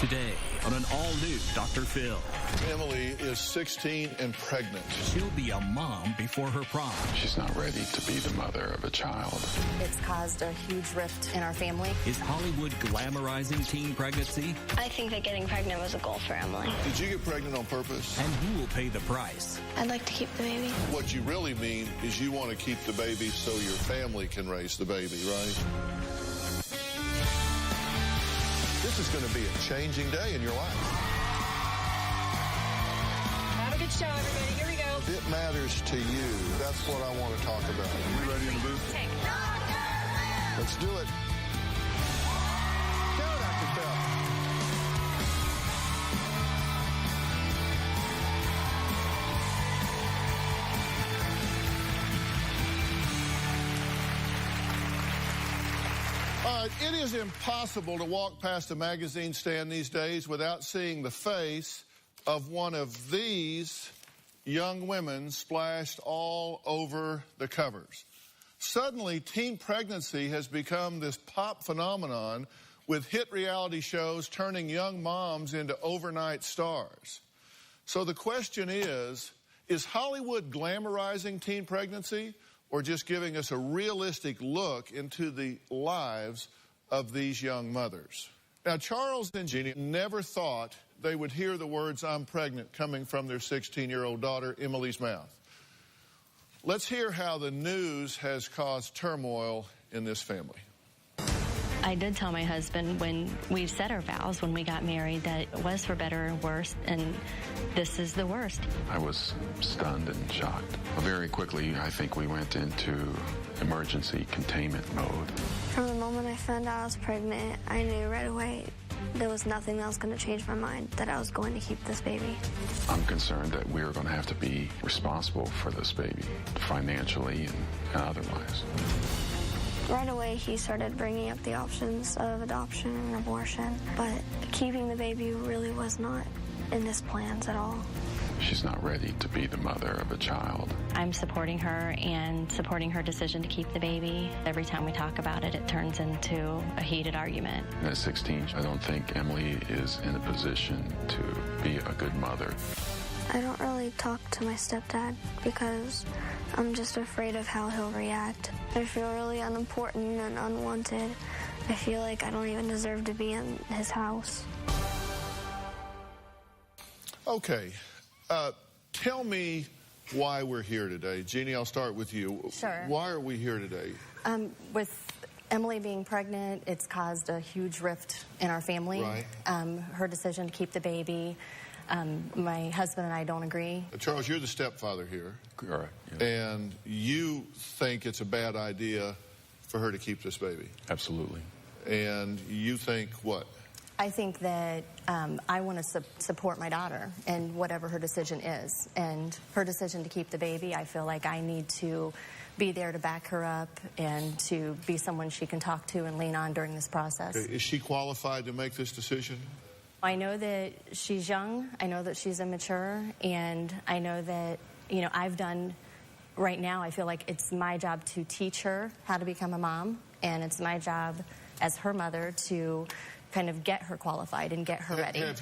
Today on an all-new Dr. Phil. Emily is 16 and pregnant. She'll be a mom before her prom. She's not ready to be the mother of a child. It's caused a huge rift in our family. Is Hollywood glamorizing teen pregnancy? I think that getting pregnant was a goal for Emily. Did you get pregnant on purpose? And who will pay the price? I'd like to keep the baby. What you really mean is you want to keep the baby so your family can raise the baby, right? This is going to be a changing day in your life. Have a good show, everybody. Here we go. If it matters to you, that's what I want to talk about. Are we ready in the booth? Let's do it. Go, Dr. Phil. It is impossible to walk past a magazine stand these days without seeing the face of one of these young women splashed all over the covers. Suddenly, teen pregnancy has become this pop phenomenon with hit reality shows turning young moms into overnight stars. So the question is Hollywood glamorizing teen pregnancy or just giving us a realistic look into the lives of these young mothers? Now, Charles and Jeannie never thought they would hear the words, "I'm pregnant," coming from their 16-year-old daughter, Emily's mouth. Let's hear how the news has caused turmoil in this family. I did tell my husband when we said our vows, when we got married, that it was for better and worse, and this is the worst. I was stunned and shocked. Very quickly, I think we went into emergency containment mode. From the moment I found out I was pregnant, I knew right away there was nothing that was going to change my mind, that I was going to keep this baby. I'm concerned that we're going to have to be responsible for this baby, financially and otherwise. Right away, he started bringing up the options of adoption and abortion, but keeping the baby really was not in his plans at all. She's not ready to be the mother of a child. I'm supporting her and supporting her decision to keep the baby. Every time we talk about it, it turns into a heated argument. At 16, I don't think Emily is in a position to be a good mother. I don't really talk to my stepdad because I'm just afraid of how he'll react. I feel really unimportant and unwanted. I feel like I don't even deserve to be in his house. Okay. Tell me why we're here today. Jeannie, I'll start with you. Sure. Why are we here today? With Emily being pregnant, it's caused a huge rift in our family. Right. Her decision to keep the baby. My husband and I don't agree. Charles, you're the stepfather here. Correct. Yes. And you think it's a bad idea for her to keep this baby. Absolutely. And you think what? I think that I want to support my daughter in whatever her decision is. And her decision to keep the baby, I feel like I need to be there to back her up and to be someone she can talk to and lean on during this process. Okay. Is she qualified to make this decision? I know that she's young, I know that she's immature, and I know that, I've done, right now I feel like it's my job to teach her how to become a mom, and it's my job as her mother to kind of get her qualified and get her ready. Have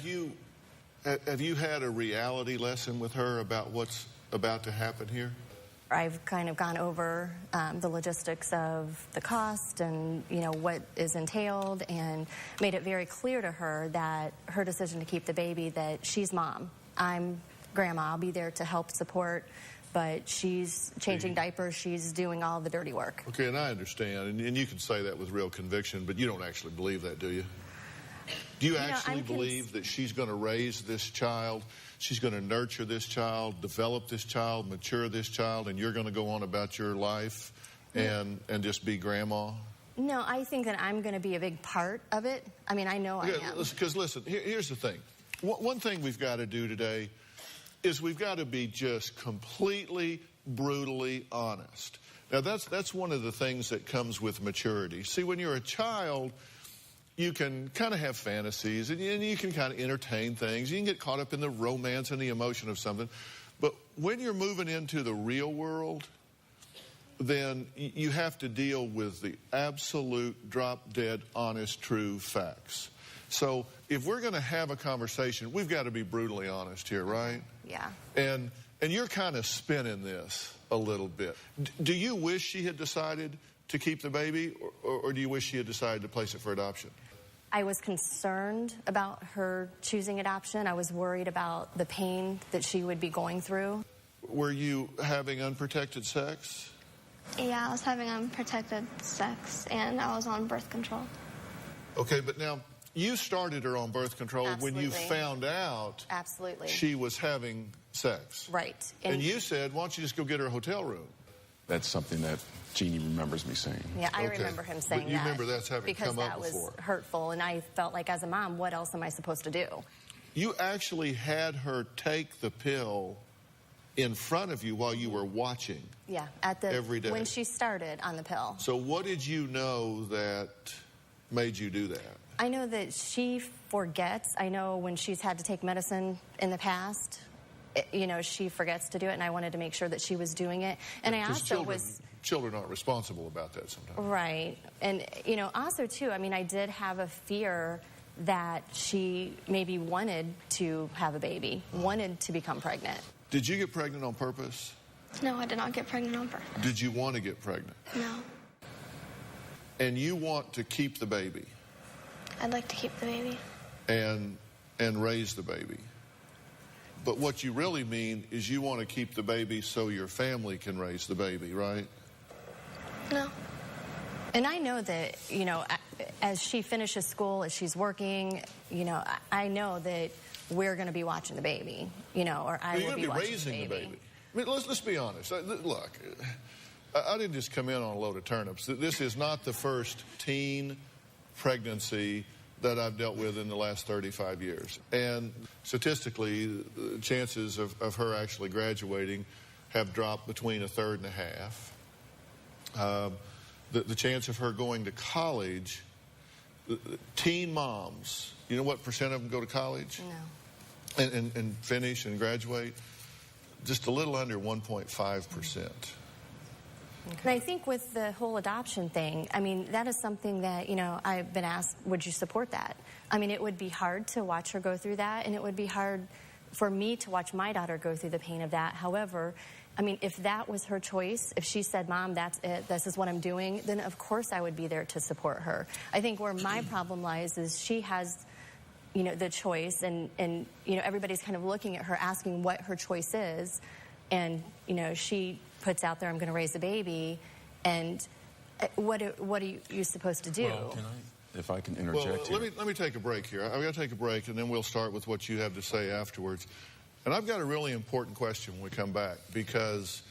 you had a reality lesson with her about what's about to happen here? I've kind of gone over the logistics of the cost and, what is entailed, and made it very clear to her that her decision to keep the baby, that she's mom. I'm grandma. I'll be there to help support, but she's changing diapers. She's doing all the dirty work. Okay, and I understand, and you can say that with real conviction, but you don't actually believe that, do you? Do you actually believe that she's going to raise this child, she's going to nurture this child, develop this child, mature this child, and you're going to go on about your life and just be grandma? No, I think that I'm going to be a big part of it. I mean, I know I am. Because listen, here's the thing. One thing we've got to do today is we've got to be just completely, brutally honest. Now, that's one of the things that comes with maturity. See, when you're a child, you can kind of have fantasies, and you can kind of entertain things. You can get caught up in the romance and the emotion of something. But when you're moving into the real world, then you have to deal with the absolute drop-dead, honest, true facts. So if we're going to have a conversation, we've got to be brutally honest here, right? Yeah. And you're kind of spinning this a little bit. Do you wish she had decided to keep the baby, or do you wish she had decided to place it for adoption? I was concerned about her choosing adoption. I was worried about the pain that she would be going through. Were you having unprotected sex? Yeah, I was having unprotected sex, and I was on birth control. Okay, but now, you started her on birth control when you Absolutely. found out Absolutely. she was having sex. Right. And you said, why don't you just go get her a hotel room? That's something that Jeannie remembers me saying. Yeah, I Okay. remember him saying But you that. remember that's having because come up that before. was hurtful, and I felt like as a mom, what else am I supposed to do? You actually had her take the pill in front of you while you were watching. Yeah, Every day. when she started on the pill. So what did you know that made you do that? I know that she forgets. I know when she's had to take medicine in the past, she forgets to do it, and I wanted to make sure that she was doing it. And I Because also children aren't responsible about that sometimes. Right. And, also, too, I did have a fear that she maybe wanted to have a baby, wanted to become pregnant. Did you get pregnant on purpose? No, I did not get pregnant on purpose. Did you want to get pregnant? No. And you want to keep the baby I'd like to keep the baby. and raise the baby. But what you really mean is you want to keep the baby so your family can raise the baby, right? No. And I know that, as she finishes school, as she's working, I know that we're going to be watching the baby, or I You're will going be to be watching raising the baby. I mean, let's be honest. Look, I didn't just come in on a load of turnips. This is not the first teen pregnancy that I've dealt with in the last 35 years. And statistically, the chances of her actually graduating have dropped between a third and a half. The chance of her going to college, teen moms, you know what percent of them go to college? No. And finish and graduate? Just a little under 1.5%. And I think with the whole adoption thing, that is something that, I've been asked, would you support that? It would be hard to watch her go through that, and it would be hard for me to watch my daughter go through the pain of that. However, if that was her choice, if she said, Mom, that's it, this is what I'm doing, then of course I would be there to support her. I think where my problem lies is she has, the choice, and everybody's kind of looking at her, asking what her choice is, and, she puts out there, I'm going to raise a baby, and what are you supposed to do? Well, if I can interject Well, here. let me take a break here. I've got to take a break, and then we'll start with what you have to say afterwards. And I've got a really important question when we come back, because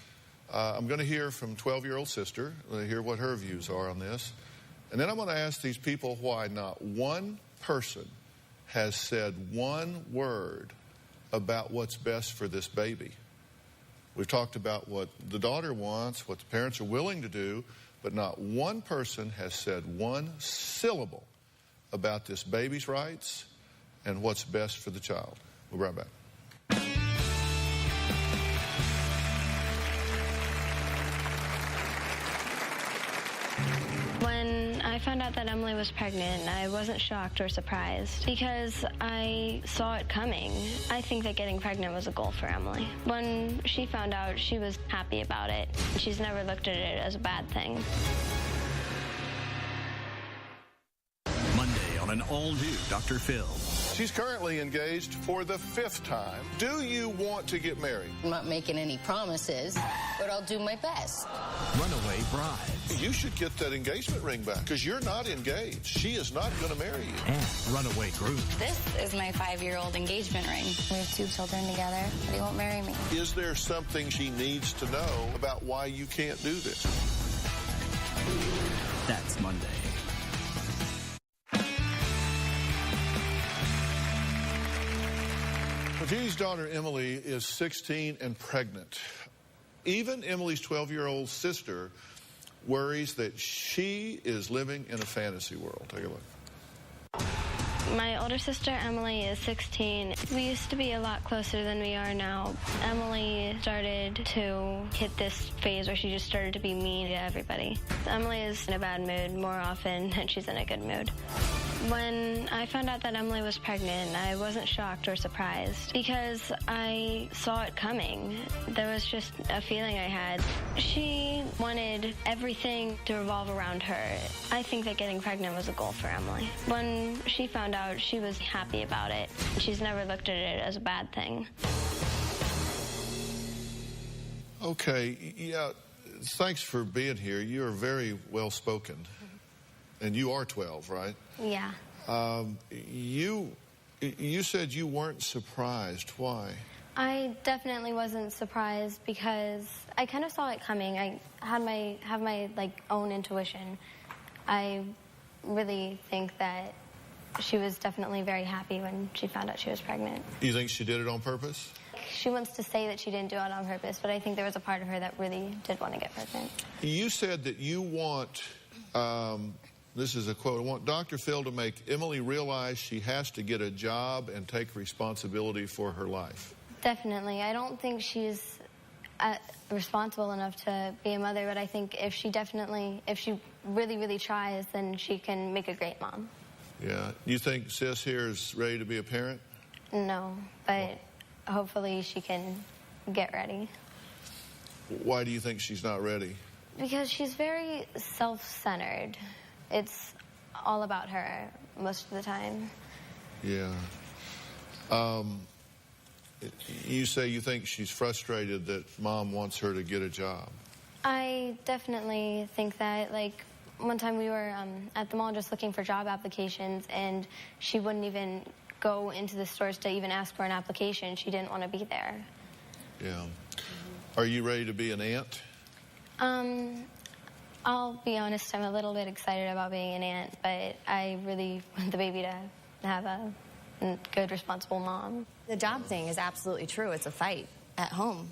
I'm going to hear from 12-year-old sister, hear what her views are on this. And then I'm going to ask these people why not one person has said one word about what's best for this baby. We've talked about what the daughter wants, what the parents are willing to do, but not one person has said one syllable about this baby's rights and what's best for the child. We'll be right back. When I found out that Emily was pregnant, I wasn't shocked or surprised because I saw it coming. I think that getting pregnant was a goal for Emily. When she found out, she was happy about it. She's never looked at it as a bad thing. Monday on an all-new Dr. Phil. She's currently engaged for the 5th time. Do you want to get married? I'm not making any promises, but I'll do my best. Runaway bride. You should get that engagement ring back, because you're not engaged. She is not going to marry you. And runaway groom. This is my 5-year-old engagement ring. We have 2 children together, but he won't marry me. Is there something she needs to know about why you can't do this? That's Monday. Jeannie's daughter, Emily, is 16 and pregnant. Even Emily's 12-year-old sister worries that she is living in a fantasy world. Take a look. My older sister, Emily, is 16. We used to be a lot closer than we are now. Emily started to hit this phase where she just started to be mean to everybody. Emily is in a bad mood more often than she's in a good mood. When I found out that Emily was pregnant, I wasn't shocked or surprised because I saw it coming. There was just a feeling I had. She wanted everything to revolve around her. I think that getting pregnant was a goal for Emily. When she found out, she was happy about it. She's never looked at it as a bad thing. Okay, yeah, thanks for being here. You are very well spoken. And you are 12, right? Yeah. You said you weren't surprised. Why? I definitely wasn't surprised because I kind of saw it coming. I have my own intuition. I really think that she was definitely very happy when she found out she was pregnant. You think she did it on purpose? She wants to say that she didn't do it on purpose, but I think there was a part of her that really did want to get pregnant. You said that you want, this is a quote, I want Dr. Phil to make Emily realize she has to get a job and take responsibility for her life. Definitely. I don't think she's responsible enough to be a mother, but I think if she really, really tries, then she can make a great mom. Yeah. You think Sis here is ready to be a parent? No, but hopefully she can get ready. Why do you think she's not ready? Because she's very self-centered. It's all about her most of the time. Yeah. You say you think she's frustrated that Mom wants her to get a job. I definitely think that, one time we were at the mall just looking for job applications, and she wouldn't even go into the stores to even ask for an application. She didn't want to be there. Yeah. Are you ready to be an aunt? I'll be honest, I'm a little bit excited about being an aunt, but I really want the baby to have a good, responsible mom. The job thing is absolutely true. It's a fight at home,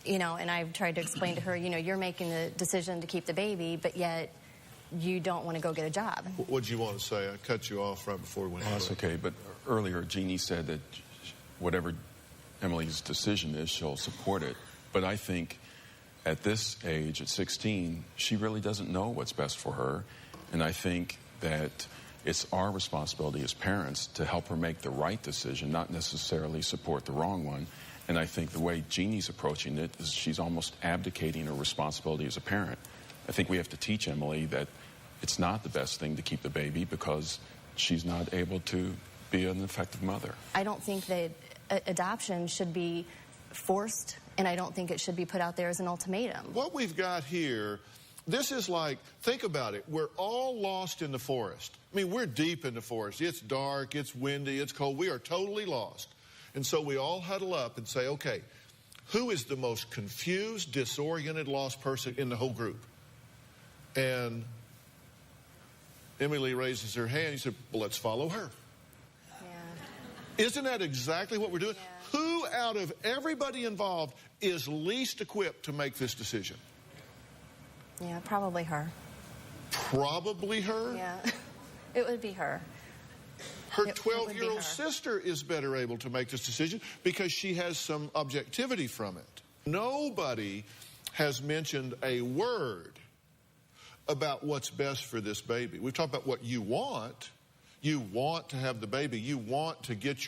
and I've tried to explain to her, you're making the decision to keep the baby, but yet you don't want to go get a job. What do you want to say? I cut you off right before we went. That's okay, but earlier Jeannie said that whatever Emily's decision is, she'll support it. But I think at this age, at 16, she really doesn't know what's best for her. And I think that it's our responsibility as parents to help her make the right decision, not necessarily support the wrong one. And I think the way Jeannie's approaching it is she's almost abdicating her responsibility as a parent. I think we have to teach Emily that it's not the best thing to keep the baby because she's not able to be an effective mother. I don't think that adoption should be forced, and I don't think it should be put out there as an ultimatum. What we've got here, this is like, think about it. We're all lost in the forest. I mean, we're deep in the forest. It's dark, it's windy, it's cold. We are totally lost. And so we all huddle up and say, okay, who is the most confused, disoriented, lost person in the whole group? And Emily raises her hand. He said, well, let's follow her. Yeah. Isn't that exactly what we're doing? Yeah. Who out of everybody involved is least equipped to make this decision? Yeah, probably her. Probably her? Yeah, it would be her. Her 12-year-old sister is better able to make this decision because she has some objectivity from it. Nobody has mentioned a word about what's best for this baby. We've talked about what you want. You want to have the baby. You want to get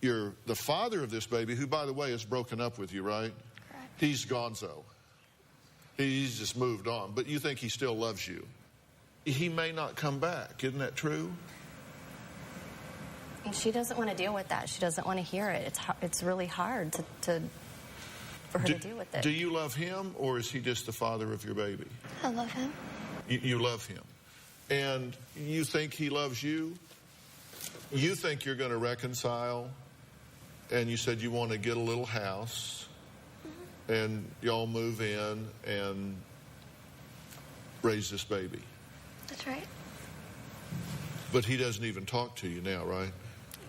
the father of this baby, who, by the way, is broken up with you, right? Correct. He's gonzo. He's just moved on. But you think he still loves you. He may not come back. Isn't that true? She doesn't want to deal with that. She doesn't want to hear it. It's really hard for her to deal with it. Do you love him, or is he just the father of your baby? I love him. You love him. And you think he loves you? You think you're going to reconcile, and you said you want to get a little house, and y'all move in and raise this baby. That's right. But he doesn't even talk to you now, right?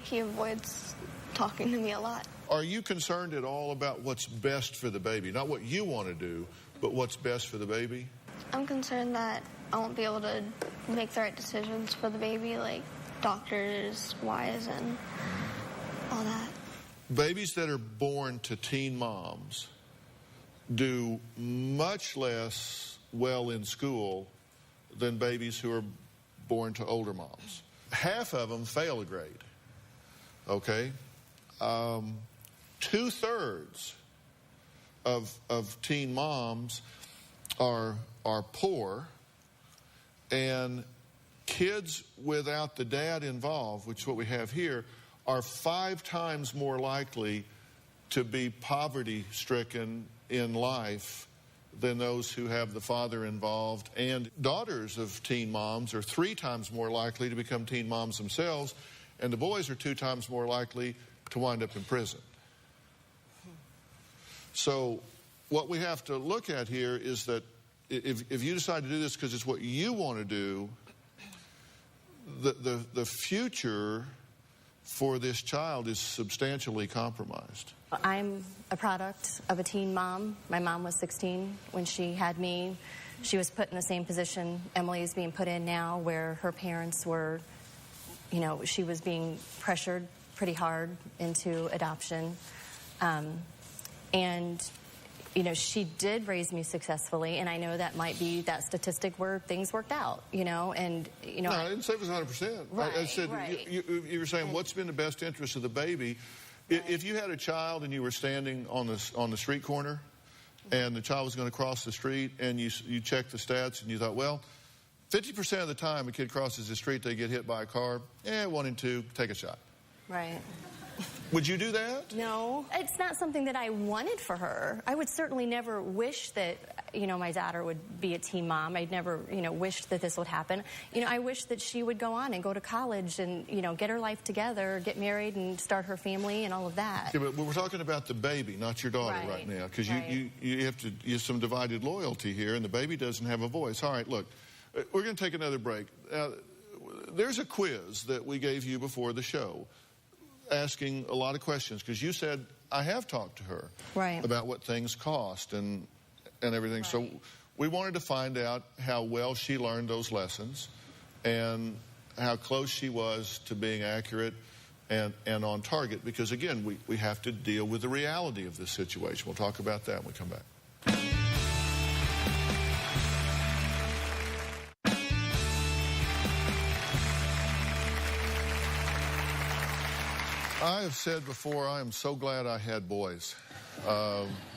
He avoids talking to me a lot. Are you concerned at all about what's best for the baby? Not what you want to do, but what's best for the baby? I'm concerned that I won't be able to make the right decisions for the baby, like doctors, wise, and all that. Babies that are born to teen moms do much less well in school than babies who are born to older moms. half of them fail a grade, okay? 2/3 of teen moms are poor, and kids without the dad involved, which is what we have here, are 5 times more likely to be poverty-stricken in life than those who have the father involved. And daughters of teen moms are 3 times more likely to become teen moms themselves, and the boys are 2 times more likely to wind up in prison. So what we have to look at here is that if you decide to do this because it's what you want to do, the future for this child is substantially compromised. I'm a product of a teen mom. My mom was 16 when she had me. She was put in the same position Emily is being put in now, where her parents were, you know, she was being pressured pretty hard into adoption. And, you know, she did raise me successfully, and I know that might be that statistic where things worked out, you know, and, you know. No, I didn't say it was 100%. Right, I said, right. You were saying what's been the best interest of the baby. Right. If you had a child and you were standing on the street corner and the child was going to cross the street and you checked the stats and you thought, well, 50% of the time a kid crosses the street, they get hit by a car. 1 in 2, take a shot. Right. Would you do that? No. It's not something that I wanted for her. I would certainly never wish that, you know, my daughter would be a teen mom. I'd never, you know, wished that this would happen. You know, I wish that she would go on and go to college and, you know, get her life together, get married and start her family and all of that. Yeah, but we're talking about the baby, not your daughter right now, because you have to use some divided loyalty here, and the baby doesn't have a voice. All right, look, we're going to take another break. There's a quiz that we gave you before the show, asking a lot of questions, because you said, I have talked to her about what things cost and everything. Right. So we wanted to find out how well she learned those lessons and how close she was to being accurate and on target, because, again, we have to deal with the reality of this situation. We'll talk about that when we come back. I have said before, I am so glad I had boys,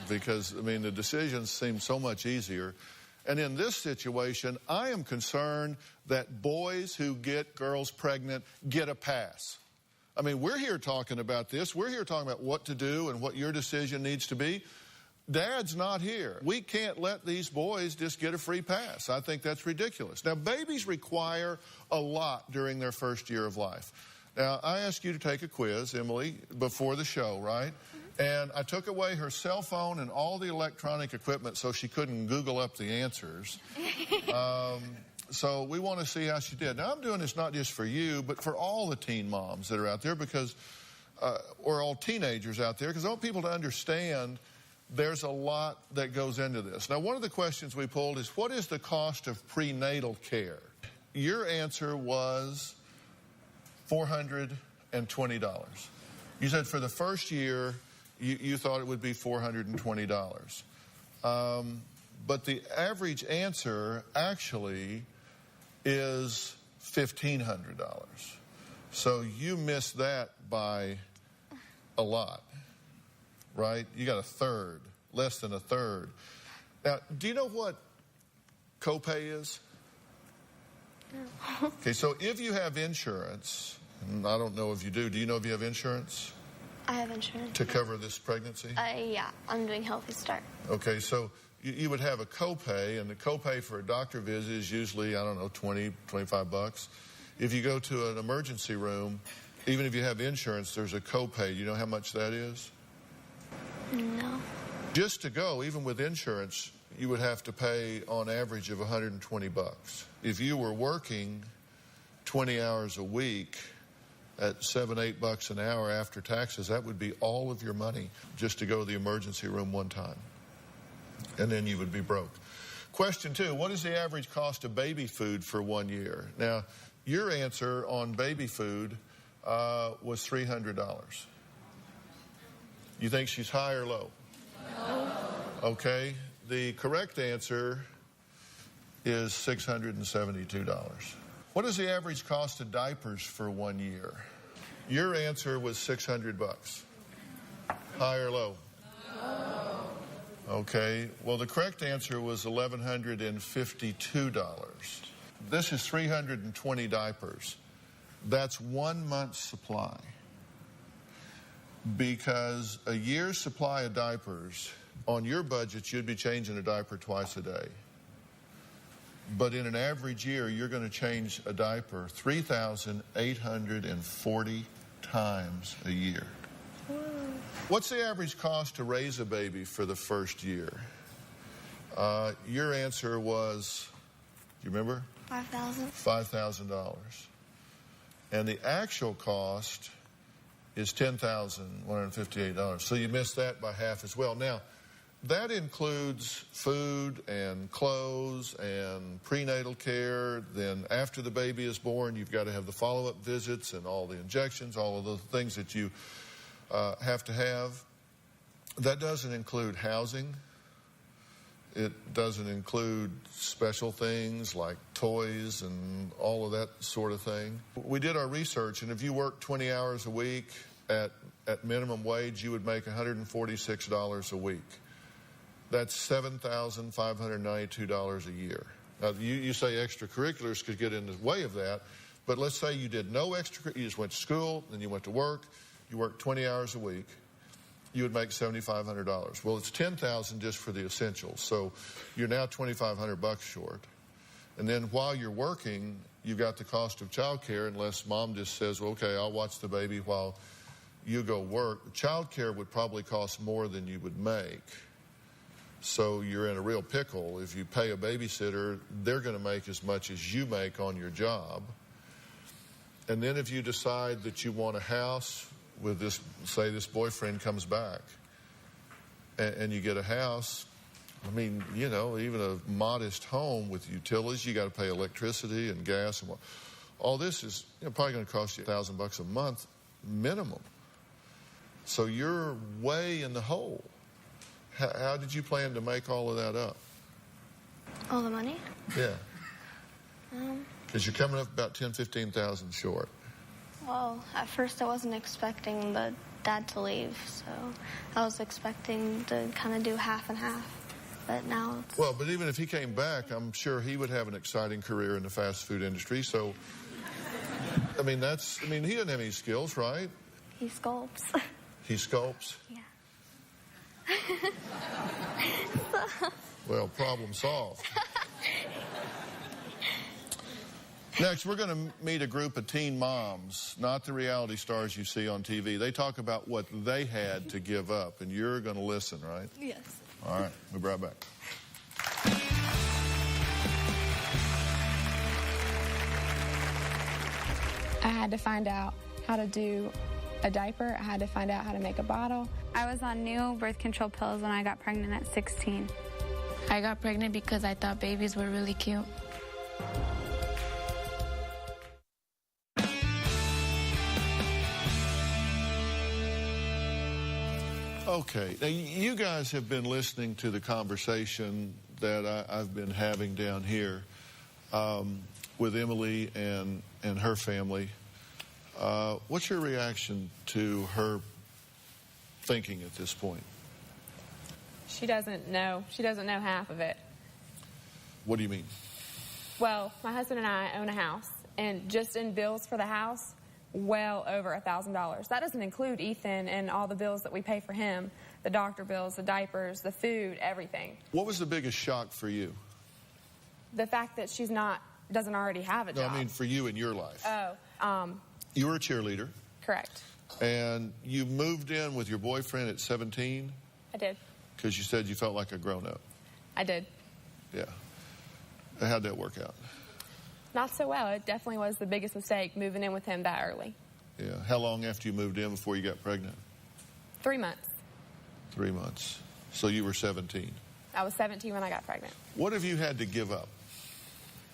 because, I mean, the decisions seem so much easier. And in this situation, I am concerned that boys who get girls pregnant get a pass. I mean, we're here talking about this. We're here talking about what to do and what your decision needs to be. Dad's not here. We can't let these boys just get a free pass. I think that's ridiculous. Now, babies require a lot during their first year of life. Now, I asked you to take a quiz, Emily, before the show, right? Mm-hmm. And I took away her cell phone and all the electronic equipment so she couldn't Google up the answers. So we want to see how she did. Now, I'm doing this not just for you, but for all the teen moms that are out there, because, or all teenagers out there, because I want people to understand there's a lot that goes into this. Now, one of the questions we pulled is, what is the cost of prenatal care? Your answer was $420. You said for the first year, you thought it would be $420. But the average answer actually is $1,500. So you missed that by a lot, right? You got a third, less than a third. Now, do you know what copay is? No. Okay, so if you have insurance, and I don't know if you do. Do you know if you have insurance? I have insurance. To cover this pregnancy? Yeah, I'm doing Healthy Start. Okay, so you would have a copay, and the copay for a doctor visit is usually, I don't know, $20, $25. If you go to an emergency room, even if you have insurance, there's a copay. You know how much that is? No. Just to go, even with insurance, you would have to pay on average of $120. If you were working 20 hours a week at $7, $8 an hour after taxes, that would be all of your money just to go to the emergency room one time. And then you would be broke. Question 2, what is the average cost of baby food for 1 year? Now, your answer on baby food was $300. You think she's high or low? No. Okay. The correct answer is $672. What is the average cost of diapers for 1 year? Your answer was $600. High or low? Okay, well, the correct answer was $1,152. This is 320 diapers. That's 1 month's supply. Because a year's supply of diapers, on your budget, you'd be changing a diaper twice a day. But in an average year, you're going to change a diaper 3,840 times a year. What's the average cost to raise a baby for the first year? Your answer was, do you remember? $5,000. $5,000. And the actual cost is $10,158. So you missed that by half as well. Now, that includes food and clothes and prenatal care. Then after the baby is born, you've got to have the follow-up visits and all the injections, all of those things that you have to have. That doesn't include housing. It doesn't include special things like toys and all of that sort of thing. We did our research, and if you worked 20 hours a week at minimum wage, you would make $146 a week. That's $7,592 a year. Now, you say extracurriculars could get in the way of that, but let's say you did no extra, you just went to school, then you went to work, you worked 20 hours a week, you would make $7,500. Well, it's $10,000 just for the essentials, so you're now $2,500 short. And then while you're working, you've got the cost of child care, unless mom just says, well, okay, I'll watch the baby while you go work. Child care would probably cost more than you would make. So you're in a real pickle. If you pay a babysitter, they're going to make as much as you make on your job. And then if you decide that you want a house with this, say this boyfriend comes back, and you get a house, I mean, you know, even a modest home with utilities, you got to pay electricity and gas and all this is probably going to cost you $1,000 a month minimum. So you're way in the hole. How did you plan to make all of that up? All the money? Yeah. Because you're coming up about $10,000-15,000 short. Well, at first I wasn't expecting the dad to leave, so I was expecting to kind of do half and half. But now it's... Well, but even if he came back, I'm sure he would have an exciting career in the fast food industry. So, I mean, he doesn't have any skills, right? He sculpts. He sculpts? Yeah. Well, problem solved. Next, we're going to meet a group of teen moms, not the reality stars you see on TV. They talk about what they had to give up, and you're going to listen, right? Yes. All right, we'll be right back. I had to find out how to do a diaper. I had to find out how to make a bottle. I was on new birth control pills when I got pregnant at 16. I got pregnant because I thought babies were really cute. Okay, now you guys have been listening to the conversation that I've been having down here with Emily and her family. What's your reaction to her thinking at this point? She doesn't know. She doesn't know half of it. What do you mean? Well, my husband and I own a house, and just in bills for the house, well over $1,000. That doesn't include Ethan and all the bills that we pay for him, the doctor bills, the diapers, the food, everything. What was the biggest shock for you? The fact that she's doesn't already have a job. No, I mean for you in your life. Oh, you were a cheerleader. Correct. And you moved in with your boyfriend at 17? I did. Because you said you felt like a grown-up. I did. Yeah. How'd that work out? Not so well. It definitely was the biggest mistake, moving in with him that early. Yeah. How long after you moved in before you got pregnant? 3 months. 3 months. So you were 17. I was 17 when I got pregnant. What have you had to give up?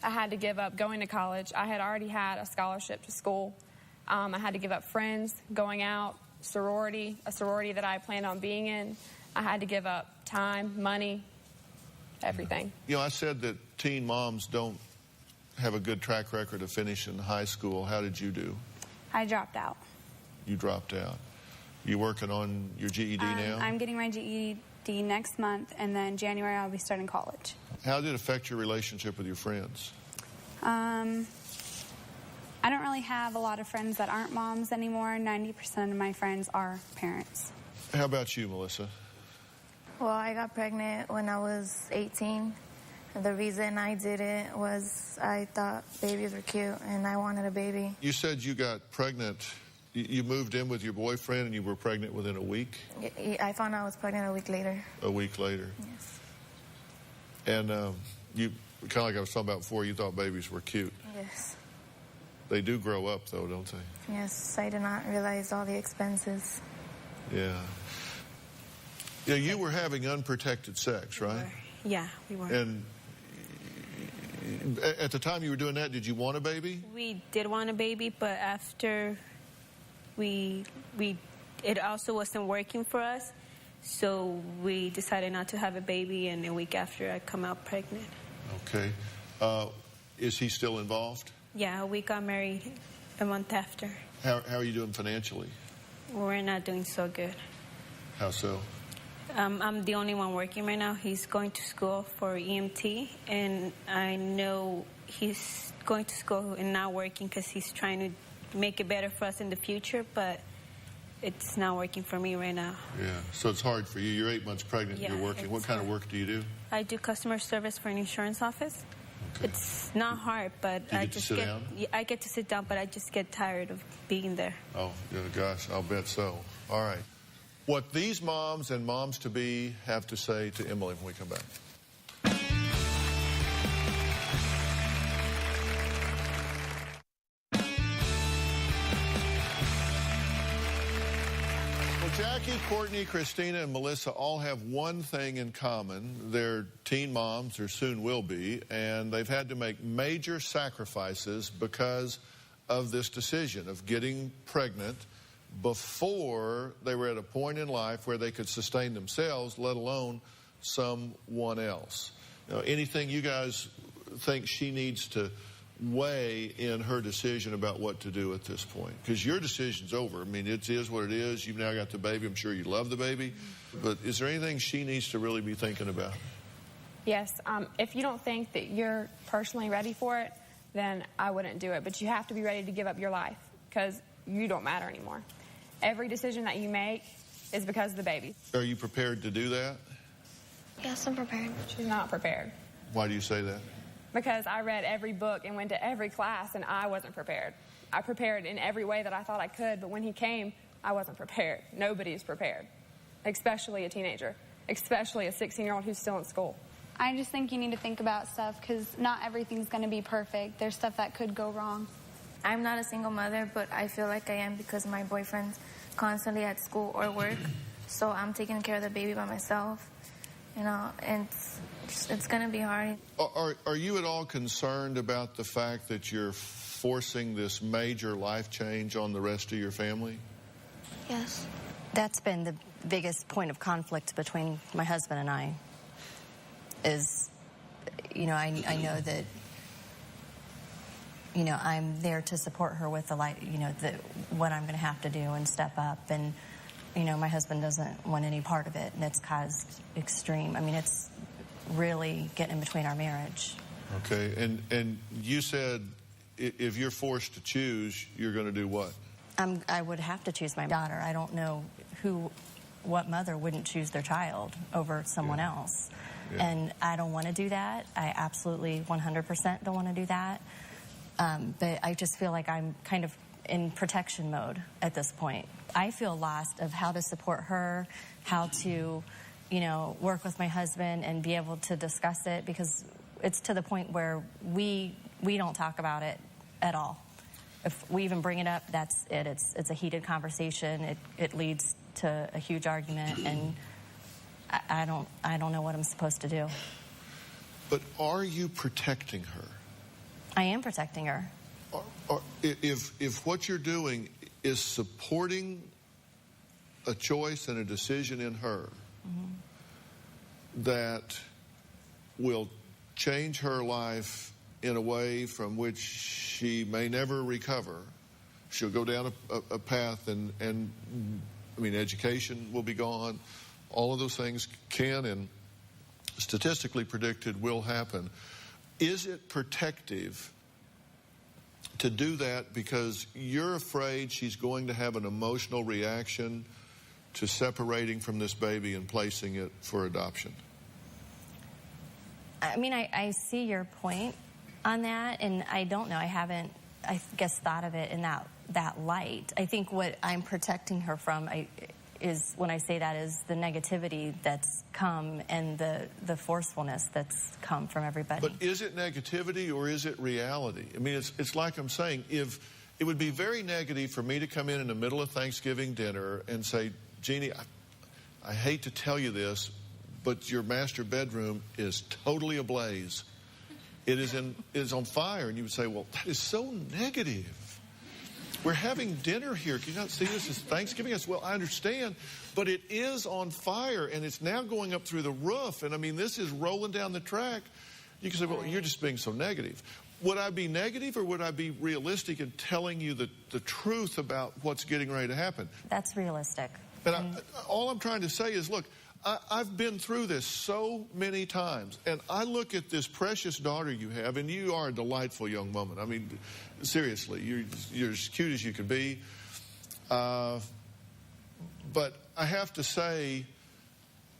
I had to give up going to college. I had already had a scholarship to school. I had to give up friends, going out, a sorority that I planned on being in. I had to give up time, money, everything. You know, I said that teen moms don't have a good track record of finishing high school. How did you do? I dropped out. You dropped out. You working on your GED now? I'm getting my GED next month, and then January I'll be starting college. How did it affect your relationship with your friends? I don't really have a lot of friends that aren't moms anymore. 90% of my friends are parents. How about you, Melissa? Well, I got pregnant when I was 18. The reason I did it was I thought babies were cute and I wanted a baby. You said you got pregnant. You moved in with your boyfriend and you were pregnant within a week? I found out I was pregnant a week later. A week later? Yes. And you, kind of like I was talking about before, you thought babies were cute. Yes. They do grow up, though, don't they? Yes, I did not realize all the expenses. Yeah. Yeah, you were having unprotected sex, right? Yeah, we were. And at the time you were doing that, did you want a baby? We did want a baby, but after it also wasn't working for us, so we decided not to have a baby, and a week after I come out pregnant. Okay. Is he still involved? Yeah, we got married a month after. How are you doing financially? We're not doing so good. How so? I'm the only one working right now. He's going to school for EMT, and I know he's going to school and not working because he's trying to make it better for us in the future, but it's not working for me right now. Yeah, so it's hard for you. You're 8 months pregnant, Yeah, you're working. What kind of work do you do? I do customer service for an insurance office. Okay. It's not hard, but I get to sit down, but I just get tired of being there. Oh, yeah, gosh, I'll bet so. All right. What these moms and moms-to-be have to say to Emily when we come back. Well, Jackie, Courtney, Christina, and Melissa all have one thing in common. They're teen moms, or soon will be, and they've had to make major sacrifices because of this decision of getting pregnant before they were at a point in life where they could sustain themselves, let alone someone else. You know, anything you guys think she needs to weigh in her decision about what to do at this point? Because your decision's over. I mean, it is what it is. You've now got the baby. I'm sure you love the baby. But is there anything she needs to really be thinking about? Yes. If you don't think that you're personally ready for it, then I wouldn't do it. But you have to be ready to give up your life because you don't matter anymore. Every decision that you make is because of the baby. Are you prepared to do that? Yes, I'm prepared. She's not prepared. Why do you say that? Because I read every book and went to every class, and I wasn't prepared. I prepared in every way that I thought I could, but when he came, I wasn't prepared. Nobody is prepared, especially a teenager, especially a 16-year-old who's still in school. I just think you need to think about stuff because not everything's going to be perfect. There's stuff that could go wrong. I'm not a single mother, but I feel like I am because my boyfriend's constantly at school or work, so I'm taking care of the baby by myself, you know, and it's going to be hard. Are you at all concerned about the fact that you're forcing this major life change on the rest of your family? Yes. That's been the biggest point of conflict between my husband and I is, you know, I know that, you know, I'm there to support her with the life, you know, what I'm going to have to do and step up. And, you know, my husband doesn't want any part of it, and it's caused extreme. I mean, it's really getting in between our marriage. Okay, and you said if you're forced to choose, you're going to do what? I would have to choose my daughter. I don't know what mother wouldn't choose their child over someone else. Yeah. And I don't want to do that. I absolutely 100% don't want to do that. But I just feel like I'm kind of in protection mode at this point. I feel lost of how to support her, how to, you know, work with my husband and be able to discuss it, because it's to the point where we don't talk about it at all. If we even bring it up, that's it. It's a heated conversation. It leads to a huge argument, and I don't know what I'm supposed to do. But are you protecting her? I am protecting her. If what you're doing is supporting a choice and a decision in her that will change her life in a way from which she may never recover. She'll go down a path, and I mean, education will be gone. All of those things can and statistically predicted will happen. Is it protective to do that because you're afraid she's going to have an emotional reaction to separating from this baby and placing it for adoption? I mean, I see your point on that, and I don't know. I haven't, I guess, thought of it in that light. I think what I'm protecting her from is, when I say that, is the negativity that's come and the forcefulness that's come from everybody. But is it negativity or is it reality? I mean, it's like I'm saying, if it would be very negative for me to come in the middle of Thanksgiving dinner and say, Jeannie, I hate to tell you this, but your master bedroom is totally ablaze. It is on fire. And you would say, well, that is so negative. We're having dinner here. Can you not see this is Thanksgiving? I said, well, I understand, but it is on fire, and it's now going up through the roof. And, I mean, this is rolling down the track. You can say, well, you're just being so negative. Would I be negative, or would I be realistic in telling you the truth about what's getting ready to happen? That's realistic. And all I'm trying to say is, look, I've been through this so many times, and I look at this precious daughter you have, and you are a delightful young woman. I mean, seriously, you're as cute as you can be. But I have to say,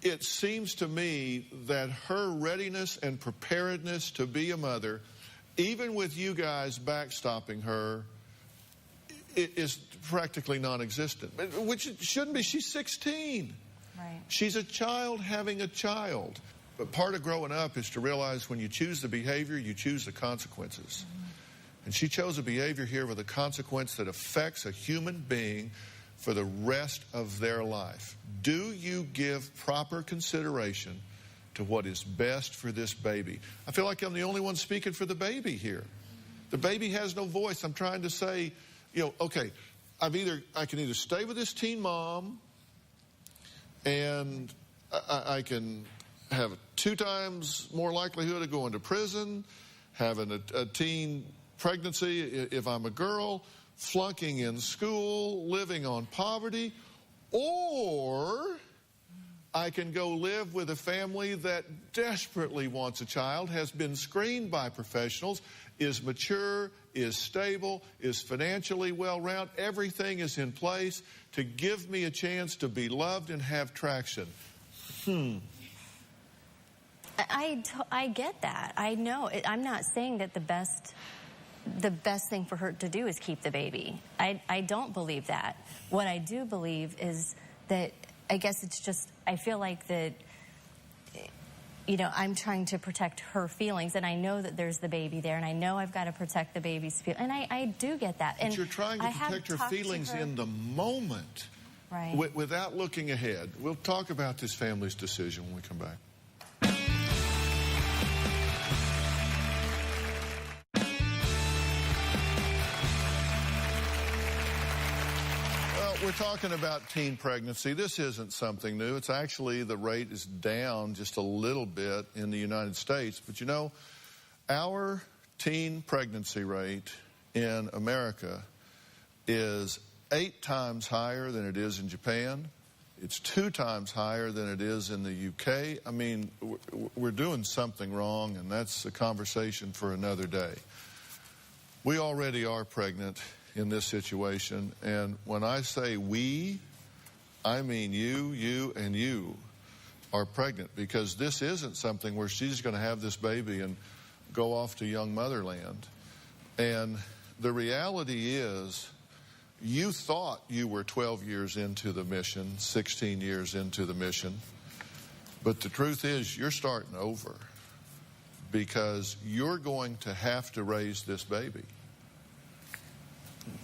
it seems to me that her readiness and preparedness to be a mother, even with you guys backstopping her, is practically non-existent. Which it shouldn't be. She's 16. Right. She's a child having a child. But part of growing up is to realize when you choose the behavior, you choose the consequences. Mm-hmm. And she chose a behavior here with a consequence that affects a human being for the rest of their life. Do you give proper consideration to what is best for this baby? I feel like I'm the only one speaking for the baby here. The baby has no voice. I'm trying to say, you know, okay, I can either stay with this teen mom, and I can have 2 times more likelihood of going to prison, having a teen pregnancy if I'm a girl, flunking in school, living on poverty, or I can go live with a family that desperately wants a child, has been screened by professionals, is mature, is stable, is financially well-rounded. Everything is in place to give me a chance to be loved and have traction. I get that. I know. I'm not saying that the best thing for her to do is keep the baby. I don't believe that. What I do believe is that, I guess it's just, I feel like that, you know, I'm trying to protect her feelings, and I know that there's the baby there, and I know I've got to protect the baby's feelings, and I do get that. But you're trying to protect her feelings in the moment, right? Without looking ahead. We'll talk about this family's decision when we come back. We're talking about teen pregnancy. This isn't something new. It's actually, the rate is down just a little bit in the United States. But you know, our teen pregnancy rate in America is 8 times higher than it is in Japan. It's 2 times higher than it is in the UK. I mean, we're doing something wrong, and that's a conversation for another day. We already are pregnant in this situation, and when I say we, I mean you, and you are pregnant, because this isn't something where she's going to have this baby and go off to young motherland. And the reality is, you thought you were 12 years into the mission, 16 years into the mission, but the truth is you're starting over, because you're going to have to raise this baby.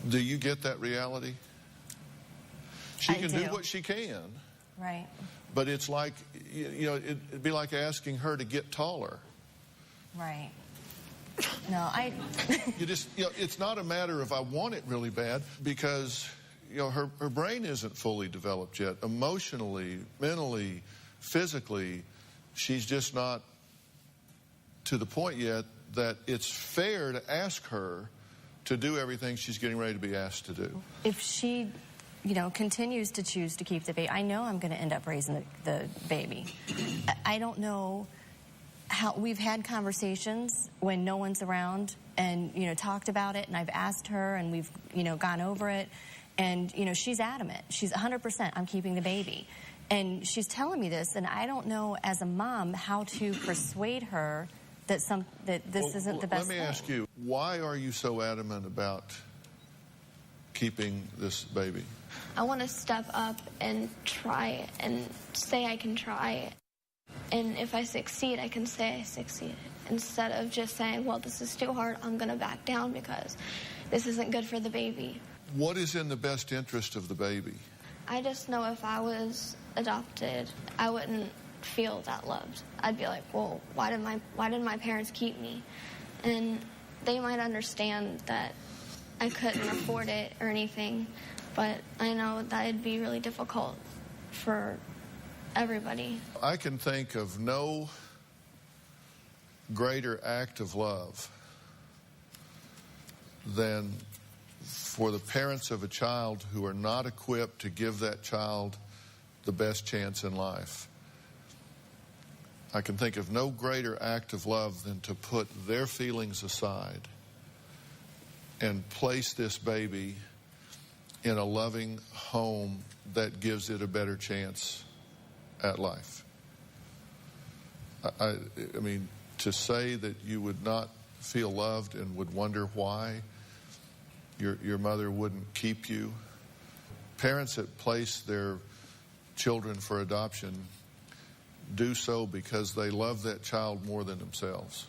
Do you get that reality? She can do what she can. Right. But it's like, you know, it'd be like asking her to get taller. Right. No, you just, you know, it's not a matter of I want it really bad, because, you know, her brain isn't fully developed yet. Emotionally, mentally, physically, she's just not to the point yet that it's fair to ask her to do everything she's getting ready to be asked to do. If she, continues to choose to keep the baby, I know I'm going to end up raising the baby. I don't know how. We've had conversations when no one's around and, talked about it, and I've asked her, and we've, gone over it, and, she's adamant. She's 100%, I'm keeping the baby. And she's telling me this, and I don't know as a mom how to persuade her that this isn't the best thing. Let me ask you, why are you so adamant about keeping this baby? I want to step up and try and say I can try. And if I succeed, I can say I succeeded. Instead of just saying, well, this is too hard, I'm going to back down because this isn't good for the baby. What is in the best interest of the baby? I just know if I was adopted, I wouldn't feel that loved. I'd be like, well, why did my parents keep me? And they might understand that I couldn't afford it or anything, but I know that it'd be really difficult for everybody. I can think of no greater act of love than for the parents of a child who are not equipped to give that child the best chance in life. I can think of no greater act of love than to put their feelings aside and place this baby in a loving home that gives it a better chance at life. I mean, to say that you would not feel loved and would wonder why your mother wouldn't keep you. Parents that place their children for adoption do so because they love that child more than themselves.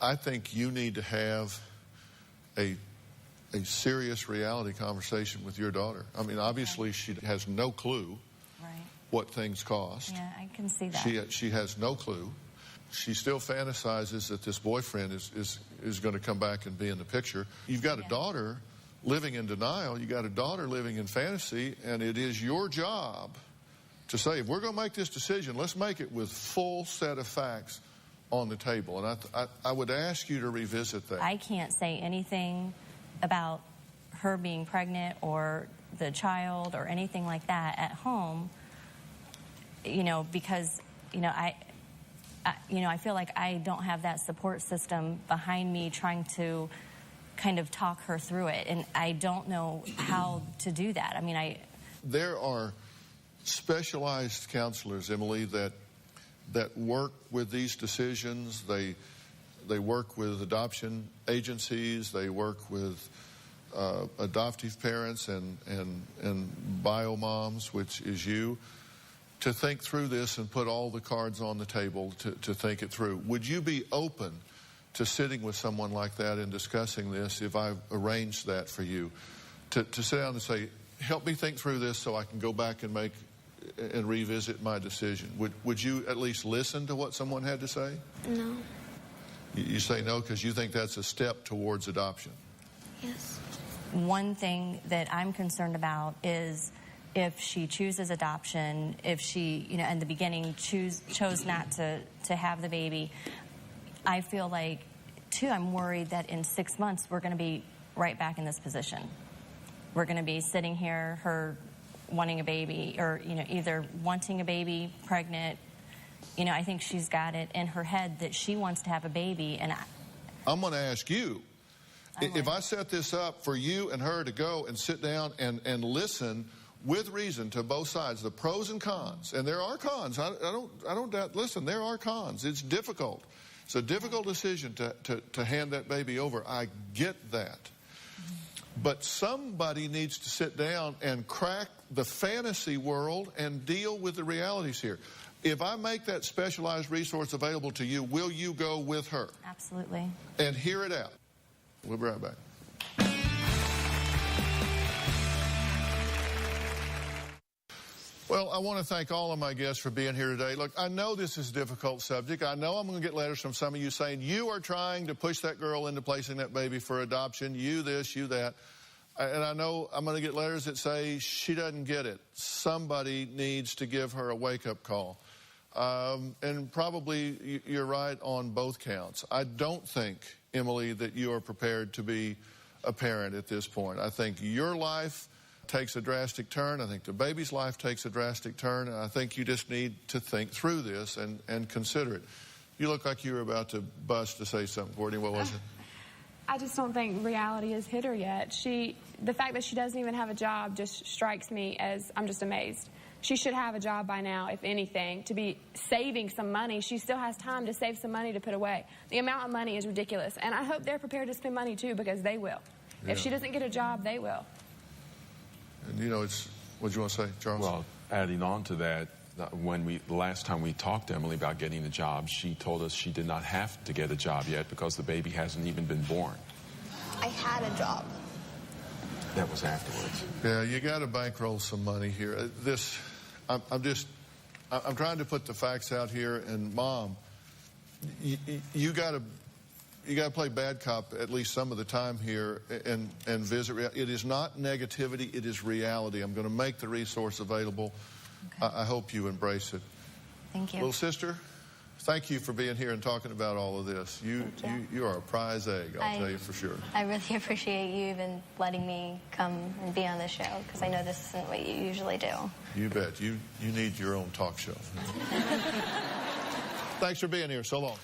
I think you need to have a serious reality conversation with your daughter. I mean, obviously she has no clue what things cost. Yeah, I can see that. She has no clue. She still fantasizes that this boyfriend is going to come back and be in the picture. You've got a daughter living in denial. You've got a daughter living in fantasy, and it is your job to say, if we're going to make this decision, let's make it with full set of facts on the table. And I would ask you to revisit that. I can't say anything about her being pregnant or the child or anything like that at home, because, I feel like I don't have that support system behind me trying to kind of talk her through it, and I don't know how to do that. I mean, there are specialized counselors, Emily, that work with these decisions. They work with adoption agencies. They work with adoptive parents and bio moms, which is you, to think through this and put all the cards on the table to think it through. Would you be open to sitting with someone like that and discussing this if I've arranged that for you? To sit down and say, help me think through this so I can go back and revisit my decision. Would you at least listen to what someone had to say? No. You say no because you think that's a step towards adoption? Yes. One thing that I'm concerned about is if she chooses adoption, if she, in the beginning chose not to have the baby, I feel like, too, I'm worried that in 6 months we're going to be right back in this position. We're going to be sitting here, her wanting a baby, or, either wanting a baby, pregnant. I think she's got it in her head that she wants to have a baby, and I'm going to ask you, if I set this up for you and her to go and sit down and listen with reason to both sides, the pros and cons, and there are cons. I don't doubt. Listen, there are cons. It's difficult. It's a difficult decision to hand that baby over. I get that. But somebody needs to sit down and crack the fantasy world and deal with the realities here. If I make that specialized resource available to you, will you go with her? Absolutely. And hear it out. We'll be right back. Well, I want to thank all of my guests for being here today. Look, I know this is a difficult subject. I know I'm going to get letters from some of you saying you are trying to push that girl into placing that baby for adoption, you this, you that. And I know I'm going to get letters that say she doesn't get it. Somebody needs to give her a wake-up call. And probably you're right on both counts. I don't think, Emily, that you are prepared to be a parent at this point. I think your life takes a drastic turn. I think the baby's life takes a drastic turn. And I think you just need to think through this and consider it. You look like you were about to bust to say something, Courtney. What was it? I just don't think reality has hit her yet. The fact that she doesn't even have a job just strikes me as, I'm just amazed. She should have a job by now, if anything, to be saving some money. She still has time to save some money to put away. The amount of money is ridiculous, and I hope they're prepared to spend money, too, because they will. Yeah. If she doesn't get a job, they will. And, you know, what do you want to say, Charles? Well, adding on to that, the last time we talked to Emily about getting a job, she told us she did not have to get a job yet because the baby hasn't even been born. I had a job. That was afterwards. Yeah, you got to bankroll some money here. I'm trying to put the facts out here, and Mom, you got to play bad cop at least some of the time here and visit. It is not negativity; it is reality. I'm going to make the resource available. Okay. I hope you embrace it. Thank you, little sister. Thank you for being here and talking about all of this. You are a prize egg, I'll tell you for sure. I really appreciate you even letting me come and be on this show, because I know this isn't what you usually do. You bet. You need your own talk show. Thanks for being here. So long.